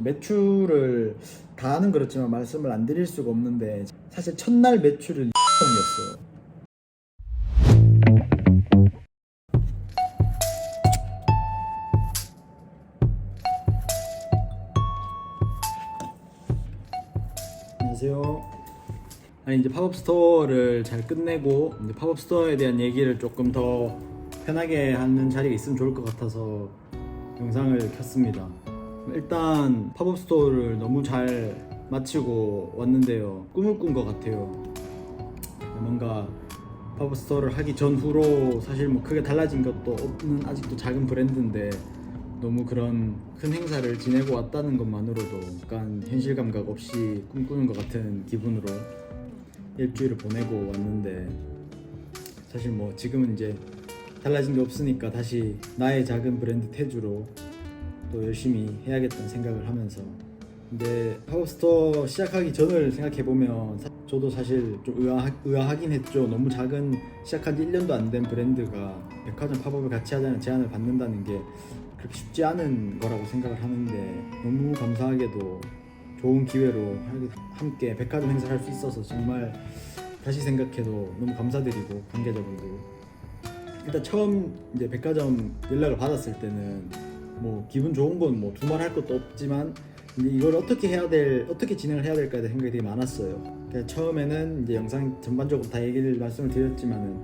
매출을 다는 그렇지만 말씀을 안 드릴 수가 없는데 사실 첫날 매출은 이었어요. 안녕하세요. 아니 이제 팝업 스토어를 잘 끝내고 이제 팝업 스토어에 대한 얘기를 조금 더 편하게 하는 자리가 있으면 좋을 것 같아서 영상을 켰습니다. 일단 팝업 스토어를 너무 잘 마치고 왔는데요. 꿈을 꾼 것 같아요. 뭔가 팝업 스토어를 하기 전후로 사실 뭐 크게 달라진 것도 없는 아직도 작은 브랜드인데 너무 그런 큰 행사를 지내고 왔다는 것만으로도 약간 현실 감각 없이 꿈꾸는 것 같은 기분으로 일주일을 보내고 왔는데, 사실 뭐 지금은 이제 달라진 게 없으니까 다시 나의 작은 브랜드 태주로 또 열심히 해야겠다는 생각을 하면서, 근데 팝업스토어 시작하기 전을 생각해보면 저도 사실 좀 의아하긴 했죠. 너무 작은, 시작한 지 1년도 안 된 브랜드가 백화점 팝업을 같이 하자는 제안을 받는다는 게 그렇게 쉽지 않은 거라고 생각을 하는데, 너무 감사하게도 좋은 기회로 함께 백화점 행사를 할 수 있어서 정말 다시 생각해도 너무 감사드리고, 관계자분들 일단 처음 이제 백화점 연락을 받았을 때는 뭐 기분 좋은 건 뭐 두말 할 것도 없지만 이제 이걸 어떻게 진행을 해야 될까에 대한 생각이 되게 많았어요. 그러니까 처음에는 이제 영상 전반적으로 다 말씀을 드렸지만은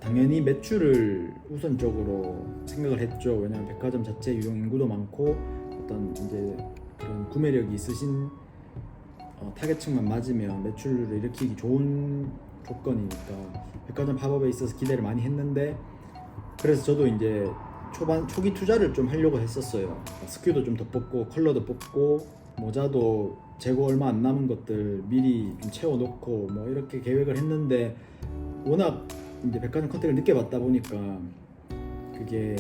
당연히 매출을 우선적으로 생각을 했죠. 왜냐하면 백화점 자체 유용 인구도 많고 어떤 이제 그런 구매력이 있으신 타겟층만 맞으면 매출을 일으키기 좋은 조건이니까 백화점 팝업에 있어서 기대를 많이 했는데, 그래서 저도 이제 초기 투자를 좀 하려고 했었어요. 스큐도 좀 더 뽑고 컬러도 뽑고 모자도 재고 얼마 안 남은 것들 미리 좀 채워놓고 뭐 이렇게 계획을 했는데, 워낙 이제 백화점 컨택을 늦게 받다 보니까 그게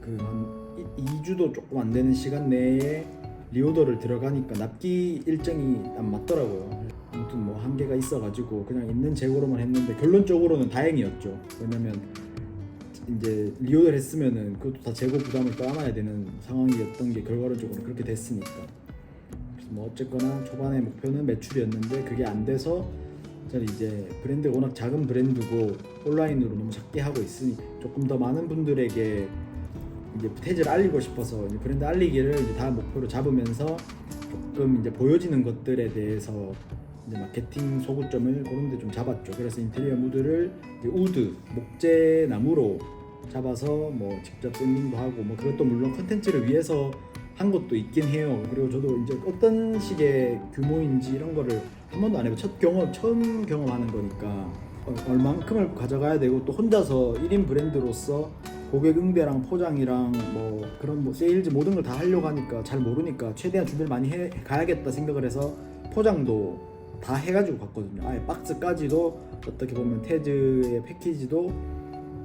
한 2주도 조금 안 되는 시간 내에 리오더를 들어가니까 납기 일정이 안 맞더라고요. 아무튼 뭐 한계가 있어가지고 그냥 있는 재고로만 했는데 결론적으로는 다행이었죠. 왜냐면 이제 리오더를 했으면은 그것도 다 재고 부담을 떠안아야 되는 상황이었던 게 결과론적으로 그렇게 됐으니까. 그래서 뭐 어쨌거나 초반에 목표는 매출이었는데 그게 안 돼서 저는 이제 브랜드가 워낙 작은 브랜드고 온라인으로 너무 작게 하고 있으니 조금 더 많은 분들에게 이제 태즈를 알리고 싶어서 이제 브랜드 알리기를 이제 다 목표로 잡으면서 조금 이제 보여지는 것들에 대해서 이제 마케팅 소구점을 그런 데 좀 잡았죠. 그래서 인테리어 무드를 이제 우드, 목재 나무로 잡아서 뭐 직접 셀링도 하고 뭐 그것도 물론 컨텐츠를 위해서 한 것도 있긴 해요. 그리고 저도 이제 어떤 식의 규모인지 이런 거를 한 번도 안 해보고 처음 경험하는 거니까 얼만큼을 가져가야 되고 또 혼자서 1인 브랜드로서 고객 응대랑 포장이랑 뭐 그런 뭐 세일즈 모든 걸 다 하려고 하니까 잘 모르니까 최대한 준비를 많이 가야겠다 생각을 해서 포장도 다 해가지고 갔거든요. 아예 박스까지도 어떻게 보면 태즈의 패키지도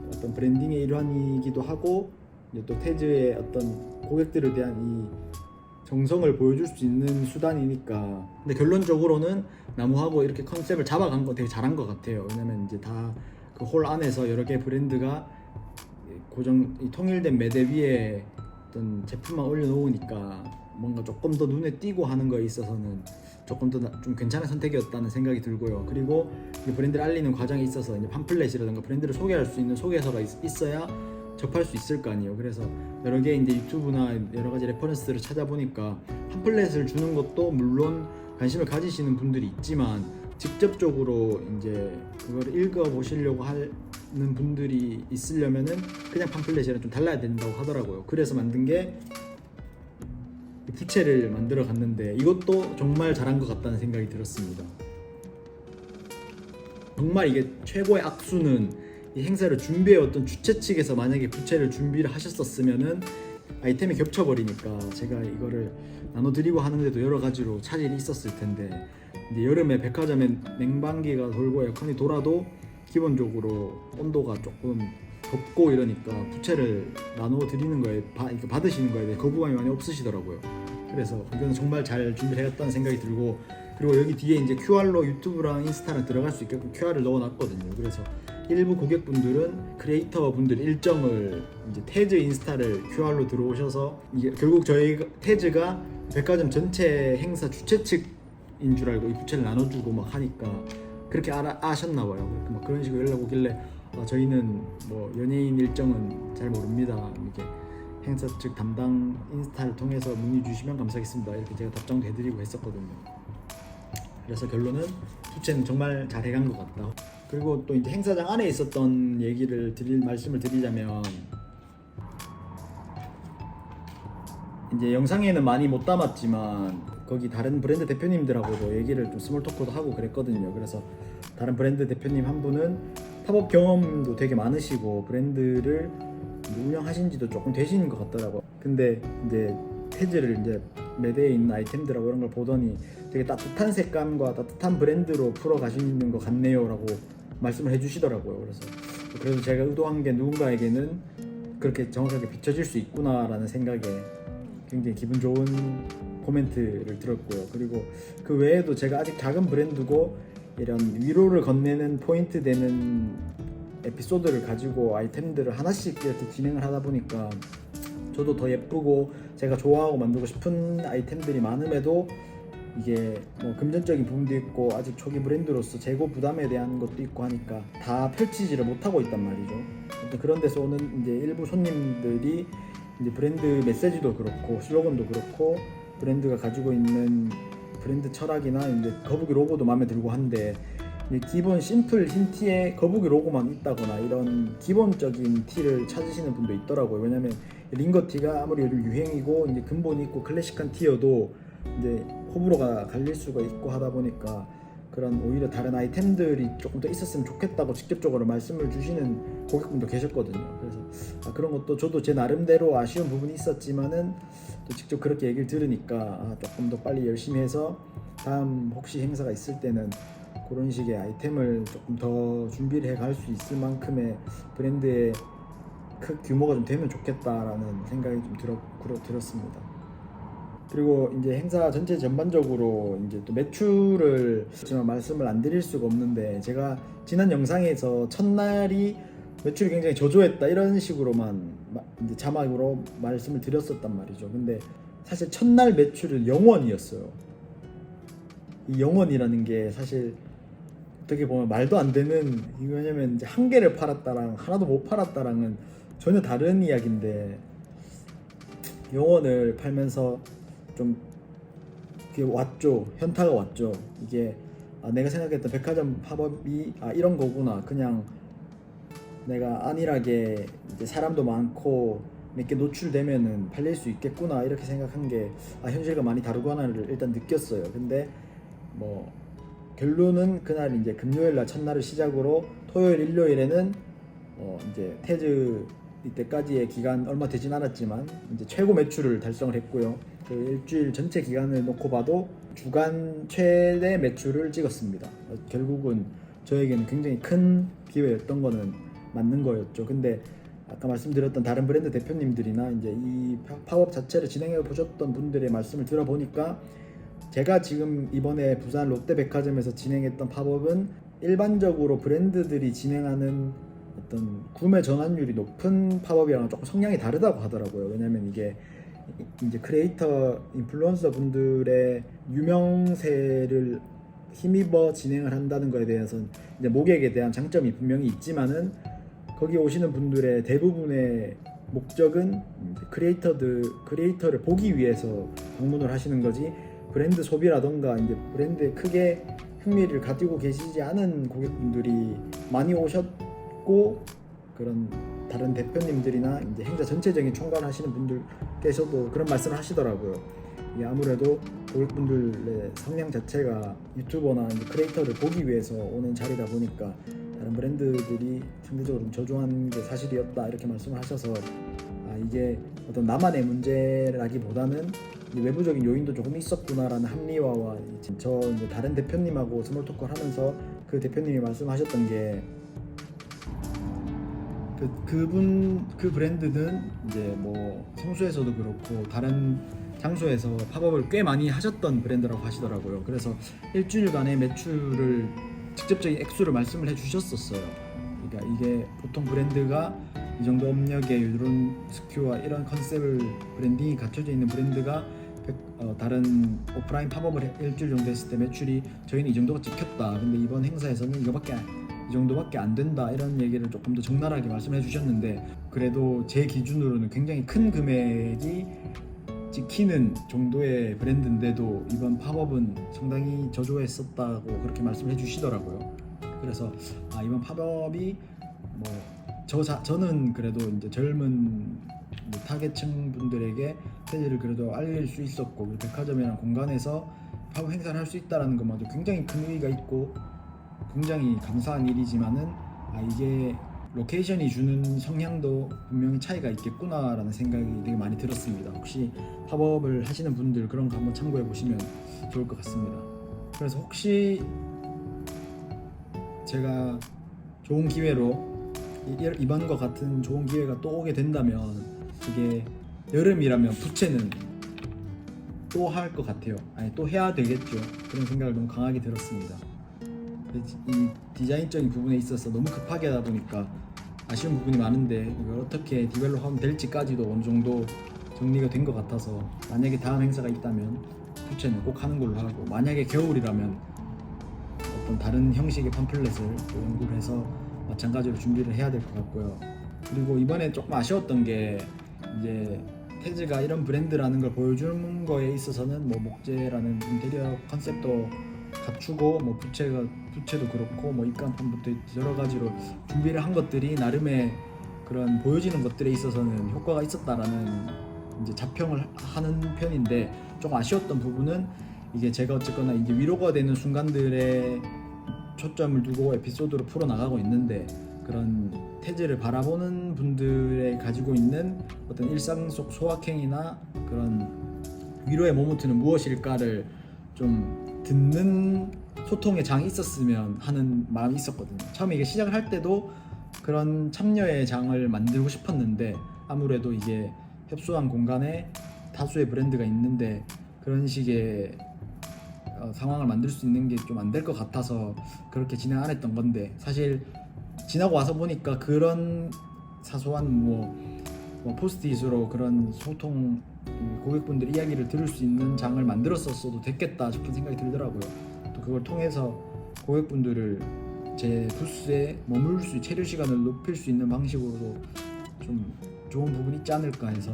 어떤 브랜딩의 일환이기도 하고 이제 또 태즈의 어떤 고객들에 대한 이 정성을 보여줄 수 있는 수단이니까. 근데 결론적으로는 나무하고 이렇게 컨셉을 잡아간 거 되게 잘한 것 같아요. 왜냐면 이제 다 그 홀 안에서 여러 개의 브랜드가 통일된 매대 위에 어떤 제품만 올려놓으니까 뭔가 조금 더 눈에 띄고 하는 거에 있어서는 조금 더 좀 괜찮은 선택이었다는 생각이 들고요. 그리고 브랜드를 알리는 과정에 있어서 이제 팜플렛이라든가 브랜드를 소개할 수 있는 소개서가 있어야 접할 수 있을 거 아니에요. 그래서 여러 개 이제 유튜브나 여러 가지 레퍼런스를 찾아보니까 팜플렛을 주는 것도 물론 관심을 가지시는 분들이 있지만 직접적으로 이제 그걸 읽어 보시려고 하는 분들이 있으려면은 그냥 팜플렛이랑 좀 달라야 된다고 하더라고요. 그래서 만든 게 부채를 만들어 갔는데 이것도 정말 잘한 것 같다는 생각이 들었습니다. 정말 이게 최고의 악수는 이 행사를 준비해왔던 주최 측에서 만약에 부채를 준비를 하셨었으면은 아이템이 겹쳐버리니까 제가 이거를 나눠드리고 하는데도 여러 가지로 차질이 있었을 텐데, 이제 여름에 백화점에 냉방기가 돌고 에어컨이 돌아도 기본적으로 온도가 조금 덥고 이러니까 부채를 나눠 드리는 거에 받으시는 거에 대해 거부감이 많이 없으시더라고요. 그래서 이거는 정말 잘 준비를 해왔다는 생각이 들고, 그리고 여기 뒤에 이제 QR로 유튜브랑 인스타랑 들어갈 수 있게끔 QR을 넣어놨거든요. 그래서 일부 고객분들은 크리에이터 분들 일정을 이제 태즈 인스타를 QR로 들어오셔서 이게 결국 저희 태즈가 백화점 전체 행사 주최 측인 줄 알고 이 부채를 나눠주고 막 하니까 그렇게 아셨나 봐요. 막 그런 식으로 연락 오길래 저희는 뭐 연예인 일정은 잘 모릅니다. 이렇게 행사 측 담당 인스타를 통해서 문의 주시면 감사하겠습니다. 이렇게 제가 답장도 해드리고 했었거든요. 그래서 결론은 주최는 정말 잘 해간 것 같다. 그리고 또 이제 행사장 안에 있었던 얘기를 말씀을 드리자면 이제 영상에는 많이 못 담았지만 거기 다른 브랜드 대표님들하고도 얘기를 좀 스몰 토크도 하고 그랬거든요. 그래서 다른 브랜드 대표님 한 분은 팝업 경험도 되게 많으시고 브랜드를 운영하신 지도 조금 되시는 것 같더라고요. 근데 이제 태즈를 이제 매대에 있는 아이템들하고 이런 걸 보더니 되게 따뜻한 색감과 따뜻한 브랜드로 풀어 가시는 것 같네요 라고 말씀을 해주시더라고요. 그래서 제가 의도한 게 누군가에게는 그렇게 정확하게 비춰질 수 있구나 라는 생각에 굉장히 기분 좋은 코멘트를 들었고요. 그리고 그 외에도 제가 아직 작은 브랜드고 이런 위로를 건네는 포인트 되는 에피소드를 가지고 아이템들을 하나씩 이렇게 진행을 하다 보니까 저도 더 예쁘고 제가 좋아하고 만들고 싶은 아이템들이 많음에도 이게 뭐 금전적인 부분도 있고 아직 초기 브랜드로서 재고 부담에 대한 것도 있고 하니까 다 펼치지를 못하고 있단 말이죠. 그런 데서 오는 이제 일부 손님들이 이제 브랜드 메시지도 그렇고 슬로건도 그렇고 브랜드가 가지고 있는 브랜드 철학이나 이제 거북이 로고도 마음에 들고 한데 기본 심플 흰 티에 거북이 로고만 있다거나 이런 기본적인 티를 찾으시는 분도 있더라고요. 왜냐면 링거 티가 아무리 요즘 유행이고 이제 근본이 있고 클래식한 티여도 이제 호불호가 갈릴 수가 있고 하다 보니까 그런 오히려 다른 아이템들이 조금 더 있었으면 좋겠다고 직접적으로 말씀을 주시는 고객분도 계셨거든요. 그래서 그런 것도 저도 제 나름대로 아쉬운 부분이 있었지만은 또 직접 그렇게 얘기를 들으니까 조금 더 빨리 열심히 해서 다음 혹시 행사가 있을 때는 그런 식의 아이템을 조금 더 준비를 해갈 수 있을 만큼의 브랜드의 규모가 좀 되면 좋겠다라는 생각이 좀 들었습니다. 그리고 이제 행사 전체 전반적으로 이제 또 매출을 지금 말씀을 안 드릴 수가 없는데 제가 지난 영상에서 첫날이 매출이 굉장히 저조했다 이런 식으로만 이제 자막으로 말씀을 드렸었단 말이죠. 근데 사실 첫날 매출은 0원이었어요. 이 0원이라는 게 사실 어떻게 보면 말도 안 되는, 왜냐면 이제 한 개를 팔았다랑 하나도 못 팔았다랑은 전혀 다른 이야기인데 0원을 팔면서 좀 이게 왔죠. 현타가 왔죠. 이게 내가 생각했던 백화점 팝업이 이런 거구나. 그냥 내가 안일하게 이제 사람도 많고 몇 개 노출되면은 팔릴 수 있겠구나 이렇게 생각한 게 현실과 많이 다르구나를 일단 느꼈어요. 근데 뭐 결론은 그날 이제 금요일날 첫날을 시작으로 토요일 일요일에는 이제 태즈 이때까지의 기간 얼마 되진 않았지만 이제 최고 매출을 달성을 했고요. 그 일주일 전체 기간을 놓고 봐도 주간 최대 매출을 찍었습니다. 결국은 저에게는 굉장히 큰 기회였던 거는 맞는 거였죠. 근데 아까 말씀드렸던 다른 브랜드 대표님들이나 이제 이 팝업 자체를 진행해 보셨던 분들의 말씀을 들어보니까 제가 지금 이번에 부산 롯데백화점에서 진행했던 팝업은 일반적으로 브랜드들이 진행하는 어떤 구매 전환율이 높은 팝업이랑 조금 성향이 다르다고 하더라고요. 왜냐면 이게 이제 크리에이터 인플루언서 분들의 유명세를 힘입어 진행을 한다는 거에 대해서는 이제 모객에 대한 장점이 분명히 있지만은 거기 오시는 분들의 대부분의 목적은 크리에이터를 보기 위해서 방문을 하시는 거지 브랜드 소비라던가 이제 브랜드에 크게 흥미를 가지고 계시지 않은 고객분들이 많이 오셨고, 그런 다른 대표님들이나 이제 행사 전체적인 총괄하시는 분들께서도 그런 말씀을 하시더라고요. 이게 아무래도 고객분들의 성향 자체가 유튜버나 이제 크리에이터를 보기 위해서 오는 자리다 보니까 다른 브랜드들이 상대적으로 좀 저조한 게 사실이었다 이렇게 말씀을 하셔서 이게 어떤 나만의 문제라기보다는 외부적인 요인도 조금 있었구나라는 합리화와 저 이제 다른 대표님하고 스몰 토크를 하면서 그 대표님이 말씀하셨던 게 그 브랜드는 이제 뭐 성수에서도 그렇고 다른 장소에서 팝업을 꽤 많이 하셨던 브랜드라고 하시더라고요. 그래서 일주일간의 매출을 직접적인 액수를 말씀을 해주셨었어요. 그러니까 이게 보통 브랜드가 이 정도 업력에 이런 스큐와 이런 컨셉을 브랜딩이 갖춰져 있는 브랜드가 다른 오프라인 팝업을 일주일 정도 했을 때 매출이 저희는 이 정도가 찍혔다. 근데 이번 행사에서는 이 정도밖에 안 된다. 이런 얘기를 조금 더 적나라하게 말씀해 주셨는데 그래도 제 기준으로는 굉장히 큰 금액이 찍히는 정도의 브랜드인데도 이번 팝업은 상당히 저조했었다고 그렇게 말씀해 주시더라고요. 그래서 이번 팝업이 저는 그래도 이제 젊은 타겟층 분들에게 태즈를 그래도 알릴 수 있었고 백화점이랑 공간에서 팝업 행사를 할 수 있다는 것만도 굉장히 큰 의미가 있고 굉장히 감사한 일이지만은 이게 로케이션이 주는 성향도 분명히 차이가 있겠구나라는 생각이 되게 많이 들었습니다. 혹시 팝업을 하시는 분들 그런 거 한번 참고해 보시면 좋을 것 같습니다. 그래서 혹시 제가 좋은 기회로 이번과 같은 좋은 기회가 또 오게 된다면 이게 여름이라면 부채는 또 할 것 같아요. 또 해야 되겠죠. 그런 생각을 너무 강하게 들었습니다. 이 디자인적인 부분에 있어서 너무 급하게 하다 보니까 아쉬운 부분이 많은데 이걸 어떻게 디벨롭하면 될지까지도 어느 정도 정리가 된 것 같아서 만약에 다음 행사가 있다면 부채는 꼭 하는 걸로 하고 만약에 겨울이라면 어떤 다른 형식의 팜플렛을 연구를 해서 마찬가지로 준비를 해야 될 것 같고요. 그리고 이번에 조금 아쉬웠던 게 이제 태즈가 이런 브랜드라는 걸 보여주는 거에 있어서는 목재라는 인테리어 컨셉도 갖추고 부채도 그렇고 입간판부터 여러 가지로 준비를 한 것들이 나름의 그런 보여지는 것들에 있어서는 효과가 있었다라는 이제 자평을 하는 편인데 조금 아쉬웠던 부분은 이게 제가 어쨌거나 이제 위로가 되는 순간들에 초점을 두고 에피소드로 풀어 나가고 있는데 그런 태즈를 바라보는 분들의 가지고 있는 어떤 일상 속 소확행이나 그런 위로의 모멘트는 무엇일까를 좀 듣는 소통의 장이 있었으면 하는 마음이 있었거든요. 처음에 이게 시작을 할 때도 그런 참여의 장을 만들고 싶었는데 아무래도 이게 협소한 공간에 다수의 브랜드가 있는데 그런 식의 상황을 만들 수 있는 게 좀 안 될 것 같아서 그렇게 진행 안 했던 건데 사실 지나고 와서 보니까 그런 사소한 포스트잇으로 그런 소통 고객분들 이야기를 들을 수 있는 장을 만들었었어도 됐겠다 싶은 생각이 들더라고요. 또 그걸 통해서 고객분들을 제 부스에 머물 수 체류 시간을 높일 수 있는 방식으로도 좀 좋은 부분이 있지 않을까 해서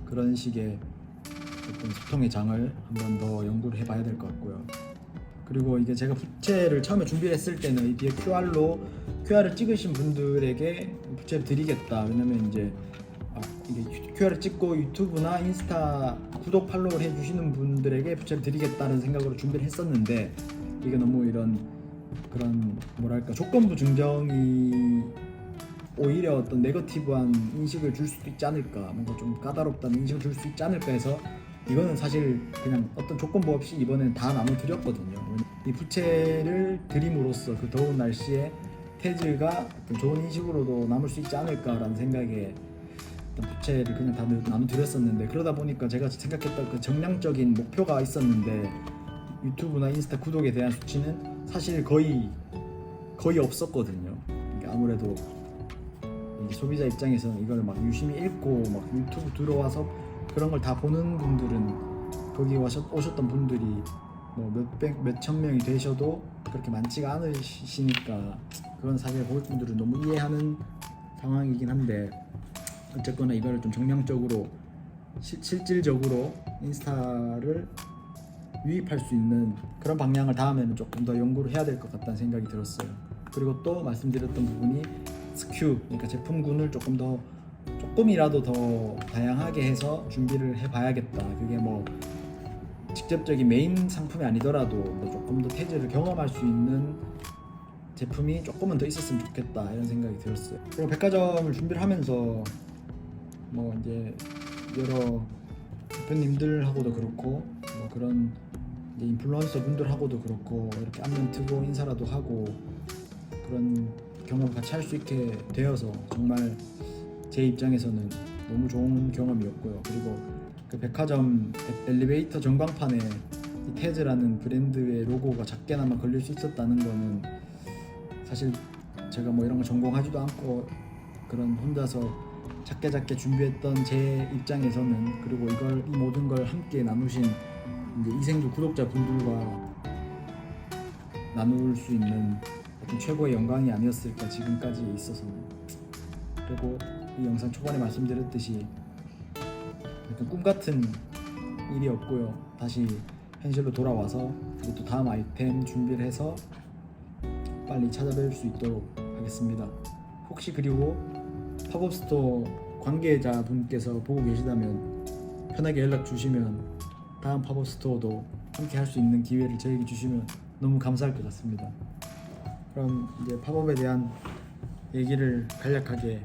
그런 식의 어떤 소통의 장을 한 번 더 연구를 해봐야 될 것 같고요. 그리고 이게 제가 부채를 처음에 준비를 했을 때는 이 뒤에 QR을 찍으신 분들에게 부채를 드리겠다. 왜냐면 이제 이게 QR을 찍고 유튜브나 인스타 구독 팔로우를 해주시는 분들에게 부채를 드리겠다는 생각으로 준비를 했었는데 이게 너무 이런 그런 조건부 증정이 오히려 어떤 네거티브한 인식을 줄 수도 있지 않을까, 뭔가 좀 까다롭다는 인식을 줄 수 있지 않을까 해서 이거는 사실 그냥 어떤 조건부 없이 이번엔 다 나눠드렸거든요. 이 부채를 드림으로써 그 더운 날씨에 태즈가 좋은 인식으로도 남을 수 있지 않을까라는 생각에 부채를 그냥 다 나눠드렸었는데 그러다 보니까 제가 생각했던 그 정량적인 목표가 있었는데 유튜브나 인스타 구독에 대한 수치는 사실 거의 없었거든요. 그러니까 아무래도 소비자 입장에서는 이걸 막 유심히 읽고 막 유튜브 들어와서 그런 걸 다 보는 분들은 거기 오셨던 분들이 몇천 명이 되셔도 그렇게 많지가 않으시니까 그건 사실 고객분들은 너무 이해하는 상황이긴 한데 어쨌거나 이거를 좀 정량적으로 실질적으로 인스타를 유입할 수 있는 그런 방향을 다음에는 조금 더 연구를 해야 될 것 같다는 생각이 들었어요. 그리고 또 말씀드렸던 부분이 스큐, 그러니까 제품군을 조금이라도 더 다양하게 해서 준비를 해봐야겠다. 그게 직접적인 메인 상품이 아니더라도 조금 더 태즈를 경험할 수 있는 제품이 조금은 더 있었으면 좋겠다 이런 생각이 들었어요. 그리고 백화점을 준비를 하면서 이제 여러 대표님들하고도 그렇고 그런 인플루언서 분들하고도 그렇고 이렇게 안면 트고 인사라도 하고 그런 경험을 같이 할 수 있게 되어서 정말 제 입장에서는 너무 좋은 경험이었고요. 그리고 그 백화점 엘리베이터 전광판에 이 태즈라는 브랜드의 로고가 작게나마 걸릴 수 있었다는 거는 사실 제가 뭐 이런 거 전공하지도 않고 그런 혼자서 작게 준비했던 제 입장에서는, 그리고 이 모든 걸 함께 나누신 이제 이생주 구독자분들과 나눌 수 있는 어떤 최고의 영광이 아니었을까 지금까지 있어서는. 그리고 이 영상 초반에 말씀드렸듯이 약간 꿈 같은 일이었고요. 다시 현실로 돌아와서 그리고 또 다음 아이템 준비를 해서 빨리 찾아뵐 수 있도록 하겠습니다. 혹시 그리고 팝업스토어 관계자분께서 보고 계시다면 편하게 연락 주시면 다음 팝업스토어도 함께 할 수 있는 기회를 저에게 주시면 너무 감사할 것 같습니다. 그럼 이제 팝업에 대한 얘기를 간략하게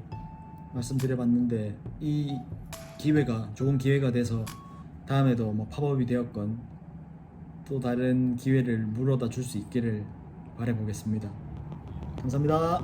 말씀드려봤는데, 이 기회가 좋은 기회가 돼서 다음에도 뭐 팝업이 되었건 또 다른 기회를 물어다 줄 수 있기를 바라보겠습니다. 감사합니다.